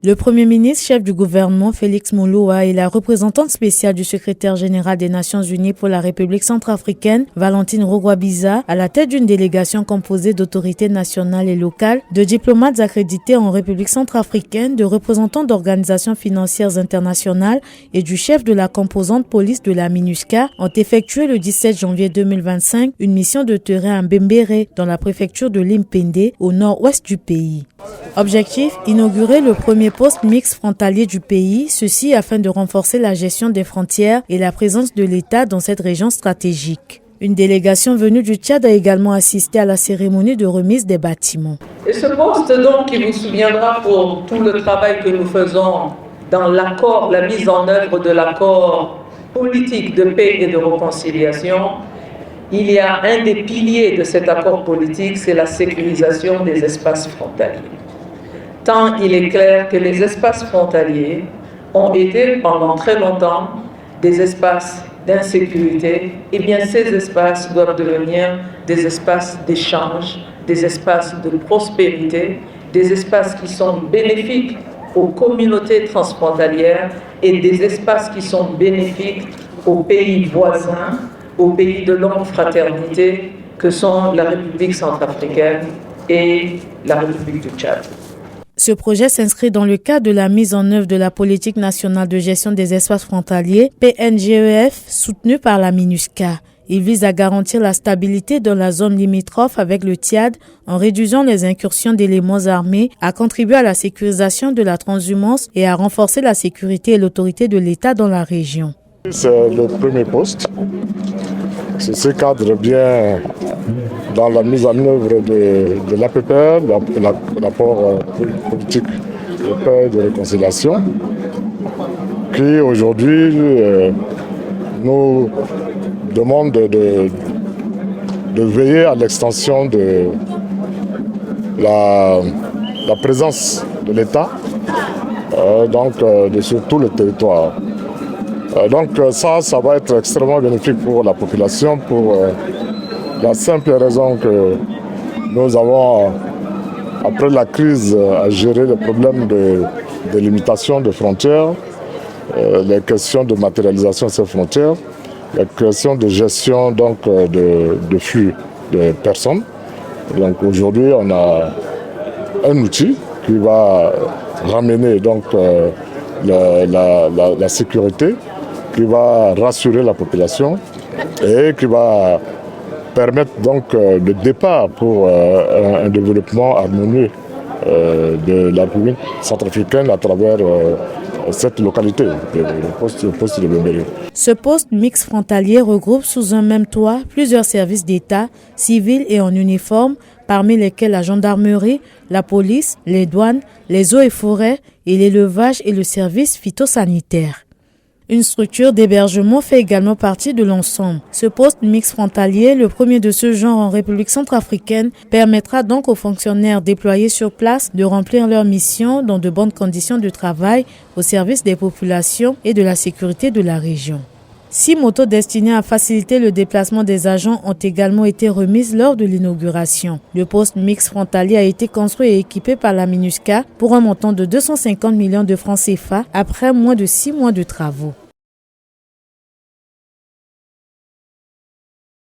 Le Premier ministre, chef du gouvernement Félix Mouloua et la représentante spéciale du secrétaire général des Nations Unies pour la République centrafricaine, Valentine Rogwa-Biza, à la tête d'une délégation composée d'autorités nationales et locales, de diplomates accrédités en République centrafricaine, de représentants d'organisations financières internationales et du chef de la composante police de la MINUSCA, ont effectué le 17 janvier 2025 une mission de terrain à Mbembere, dans la préfecture de Limpende, au nord-ouest du pays. Objectif, inaugurer le premier poste mixte frontalier du pays, ceci afin de renforcer la gestion des frontières et la présence de l'État dans cette région stratégique. Une délégation venue du Tchad a également assisté à la cérémonie de remise des bâtiments. Et ce poste donc qui vous souviendra pour tout le travail que nous faisons dans l'accord, la mise en œuvre de l'accord politique de paix et de réconciliation, il y a un des piliers de cet accord politique, c'est la sécurisation des espaces frontaliers. Tant il est clair que les espaces frontaliers ont été pendant très longtemps des espaces d'insécurité, et bien ces espaces doivent devenir des espaces d'échange, des espaces de prospérité, des espaces qui sont bénéfiques aux communautés transfrontalières et des espaces qui sont bénéfiques aux pays voisins, aux pays de longue fraternité que sont la République centrafricaine et la République du Tchad. Ce projet s'inscrit dans le cadre de la mise en œuvre de la politique nationale de gestion des espaces frontaliers, PNGEF, soutenue par la MINUSCA. Il vise à garantir la stabilité dans la zone limitrophe avec le Tchad en réduisant les incursions d'éléments armés, à contribuer à la sécurisation de la transhumance et à renforcer la sécurité et l'autorité de l'État dans la région. C'est le premier poste. Ceci cadre bien dans la mise en œuvre de l'APPR, l'apport politique de paix et de réconciliation, qui aujourd'hui nous demande de veiller à l'extension de la présence de l'État sur tout le territoire. Donc ça va être extrêmement bénéfique pour la population pour la simple raison que nous avons, après la crise, à gérer le problème de limitation de frontières, les questions de matérialisation de ces frontières, les questions de gestion donc, de flux de personnes. Donc aujourd'hui, on a un outil qui va ramener donc, la sécurité, qui va rassurer la population et qui va permettre donc le départ pour un développement harmonieux de la République centrafricaine à travers cette localité, le poste de Mbembere. Ce poste mixte frontalier regroupe sous un même toit plusieurs services d'État, civils et en uniforme, parmi lesquels la gendarmerie, la police, les douanes, les eaux et forêts et l'élevage et le service phytosanitaire. Une structure d'hébergement fait également partie de l'ensemble. Ce poste mixte frontalier, le premier de ce genre en République centrafricaine, permettra donc aux fonctionnaires déployés sur place de remplir leur mission dans de bonnes conditions de travail au service des populations et de la sécurité de la région. 6 motos destinées à faciliter le déplacement des agents ont également été remises lors de l'inauguration. Le poste mixte frontalier a été construit et équipé par la MINUSCA pour un montant de 250 millions de francs CFA après moins de 6 mois de travaux.